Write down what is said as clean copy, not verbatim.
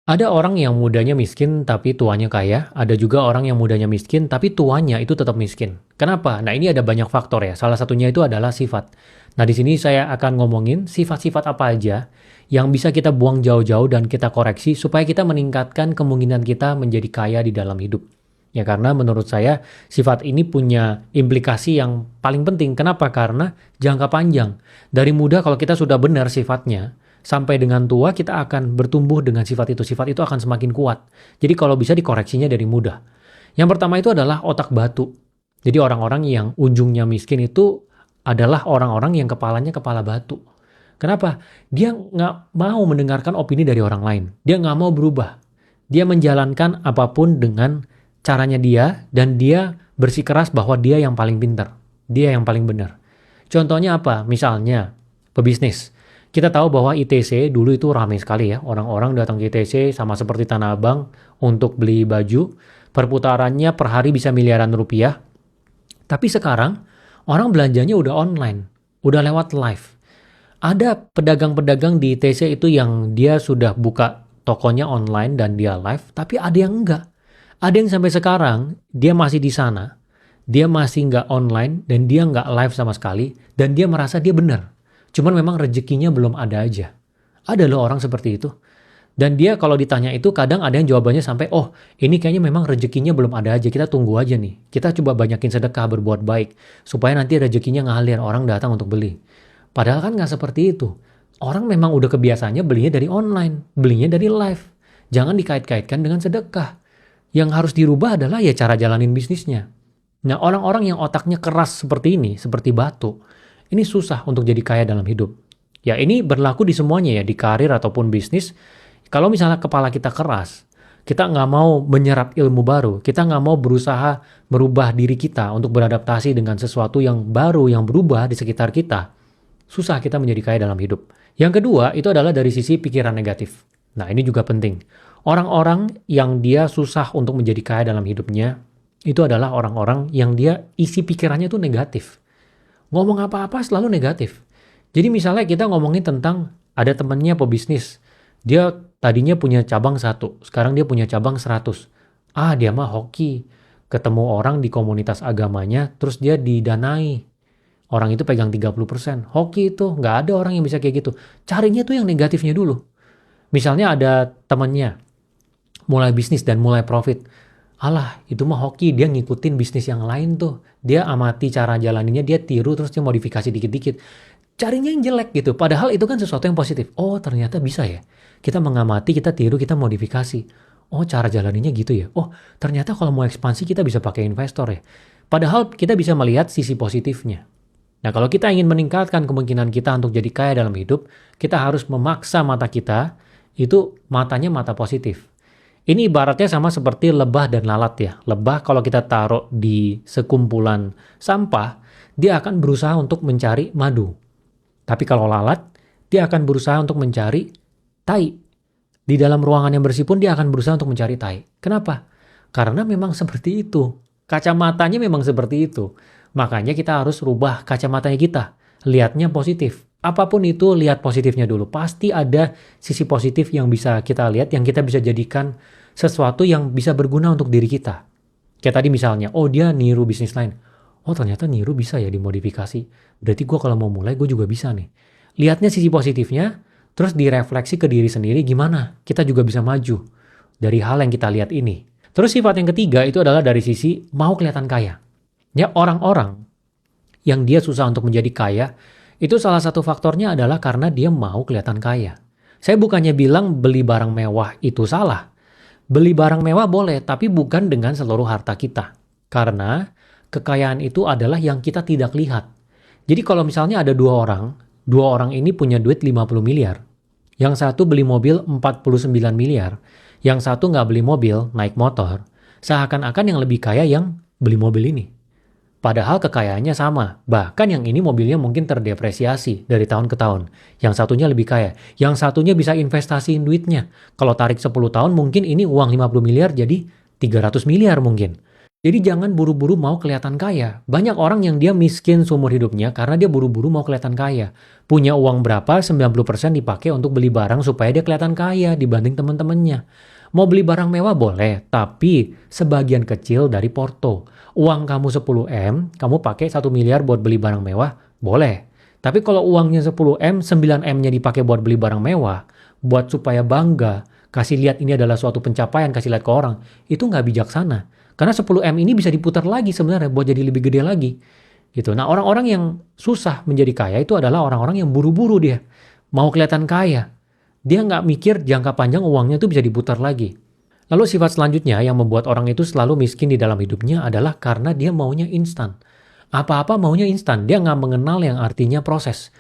Ada orang yang mudanya miskin tapi tuanya kaya, ada juga orang yang mudanya miskin tapi tuanya itu tetap miskin. Kenapa? Nah, ini ada banyak faktor ya. Salah satunya itu adalah sifat. Nah, di sini saya akan ngomongin sifat-sifat apa aja yang bisa kita buang jauh-jauh dan kita koreksi supaya kita meningkatkan kemungkinan kita menjadi kaya di dalam hidup. Ya, karena menurut saya sifat ini punya implikasi yang paling penting. Kenapa? Karena jangka panjang. Dari muda kalau kita sudah benar sifatnya, sampai dengan tua kita akan bertumbuh dengan sifat itu. Sifat itu akan semakin kuat. Jadi kalau bisa dikoreksinya dari muda. Yang pertama itu adalah otak batu. Jadi orang-orang yang ujungnya miskin itu adalah orang-orang yang kepalanya kepala batu. Kenapa? Dia nggak mau mendengarkan opini dari orang lain. Dia nggak mau berubah. Dia menjalankan apapun dengan caranya dia dan dia bersikeras bahwa dia yang paling pintar. Dia yang paling benar. Contohnya apa? Misalnya pebisnis. Kita tahu bahwa ITC dulu itu ramai sekali ya. Orang-orang datang ke ITC sama seperti Tanah Abang untuk beli baju. Perputarannya per hari bisa miliaran rupiah. Tapi sekarang orang belanjanya udah online. Udah lewat live. Ada pedagang-pedagang di ITC itu yang dia sudah buka tokonya online dan dia live. Tapi ada yang enggak. Ada yang sampai sekarang dia masih di sana. Dia masih nggak online dan dia nggak live sama sekali. Dan dia merasa dia benar. Cuman memang rezekinya belum ada aja. Ada loh orang seperti itu. Dan dia kalau ditanya itu kadang ada yang jawabannya sampai, oh ini kayaknya memang rezekinya belum ada aja, kita tunggu aja nih. Kita coba banyakin sedekah, berbuat baik. Supaya nanti rezekinya ngalir, orang datang untuk beli. Padahal kan nggak seperti itu. Orang memang udah kebiasaannya belinya dari online, belinya dari live. Jangan dikait-kaitkan dengan sedekah. Yang harus dirubah adalah ya cara jalanin bisnisnya. Nah, orang-orang yang otaknya keras seperti ini, seperti batu, ini susah untuk jadi kaya dalam hidup. Ya, ini berlaku di semuanya ya, di karir ataupun bisnis. Kalau misalnya kepala kita keras, kita nggak mau menyerap ilmu baru, kita nggak mau berusaha merubah diri kita untuk beradaptasi dengan sesuatu yang baru, yang berubah di sekitar kita, susah kita menjadi kaya dalam hidup. Yang kedua, itu adalah dari sisi pikiran negatif. Nah, ini juga penting. Orang-orang yang dia susah untuk menjadi kaya dalam hidupnya, itu adalah orang-orang yang dia isi pikirannya tuh negatif. Ngomong apa-apa selalu negatif. Jadi misalnya kita ngomongin tentang ada temennya pebisnis. Dia tadinya punya cabang 1, sekarang dia punya cabang 100. Ah, dia mah hoki. Ketemu orang di komunitas agamanya, terus dia didanai. Orang itu pegang 30%. Hoki itu, nggak ada orang yang bisa kayak gitu. Carinya tuh yang negatifnya dulu. Misalnya ada temennya, mulai bisnis dan mulai profit. Alah, itu mah hoki, dia ngikutin bisnis yang lain tuh. Dia amati cara jalaninnya, dia tiru terus dia modifikasi dikit-dikit. Carinya yang jelek gitu, padahal itu kan sesuatu yang positif. Oh, ternyata bisa ya. Kita mengamati, kita tiru, kita modifikasi. Oh, cara jalaninnya gitu ya. Oh, ternyata kalau mau ekspansi kita bisa pakai investor ya. Padahal kita bisa melihat sisi positifnya. Nah, kalau kita ingin meningkatkan kemungkinan kita untuk jadi kaya dalam hidup, kita harus memaksa mata kita, itu matanya mata positif. Ini ibaratnya sama seperti lebah dan lalat ya. Lebah kalau kita taruh di sekumpulan sampah, dia akan berusaha untuk mencari madu. Tapi kalau lalat, dia akan berusaha untuk mencari tai. Di dalam ruangan yang bersih pun dia akan berusaha untuk mencari tai. Kenapa? Karena memang seperti itu. Kacamatanya memang seperti itu. Makanya kita harus rubah kacamatanya kita. Lihatnya positif. Apapun itu, lihat positifnya dulu. Pasti ada sisi positif yang bisa kita lihat, yang kita bisa jadikan sesuatu yang bisa berguna untuk diri kita. Kayak tadi misalnya, oh dia niru bisnis lain. Oh ternyata niru bisa ya dimodifikasi. Berarti gue kalau mau mulai gue juga bisa nih. Lihatnya sisi positifnya, terus direfleksi ke diri sendiri gimana kita juga bisa maju dari hal yang kita lihat ini. Terus sifat yang ketiga itu adalah dari sisi mau kelihatan kaya. Ya orang-orang yang dia susah untuk menjadi kaya, itu salah satu faktornya adalah karena dia mau kelihatan kaya. Saya bukannya bilang beli barang mewah itu salah. Beli barang mewah boleh, tapi bukan dengan seluruh harta kita. Karena kekayaan itu adalah yang kita tidak lihat. Jadi kalau misalnya ada dua orang ini punya duit 50 miliar. Yang satu beli mobil 49 miliar. Yang satu nggak beli mobil, naik motor. Seakan-akan yang lebih kaya yang beli mobil ini. Padahal kekayaannya sama. Bahkan yang ini mobilnya mungkin terdepresiasi dari tahun ke tahun. Yang satunya lebih kaya. Yang satunya bisa investasiin duitnya. Kalau tarik 10 tahun mungkin ini uang 50 miliar jadi 300 miliar mungkin. Jadi jangan buru-buru mau kelihatan kaya. Banyak orang yang dia miskin seumur hidupnya karena dia buru-buru mau kelihatan kaya. Punya uang berapa, 90% dipakai untuk beli barang supaya dia kelihatan kaya dibanding teman-temannya. Mau beli barang mewah boleh, tapi sebagian kecil dari porto. Uang kamu 10M, kamu pakai 1 miliar buat beli barang mewah, boleh. Tapi kalau uangnya 10M, 9M-nya dipakai buat beli barang mewah, buat supaya bangga, kasih lihat ini adalah suatu pencapaian, kasih lihat ke orang, itu nggak bijaksana. Karena 10M ini bisa diputar lagi sebenarnya buat jadi lebih gede lagi. Gitu. Nah, orang-orang yang susah menjadi kaya itu adalah orang-orang yang buru-buru dia. Mau kelihatan kaya. Dia nggak mikir jangka panjang uangnya itu bisa diputar lagi. Lalu sifat selanjutnya yang membuat orang itu selalu miskin di dalam hidupnya adalah karena dia maunya instan. Apa-apa maunya instan. Dia nggak mengenal yang artinya proses.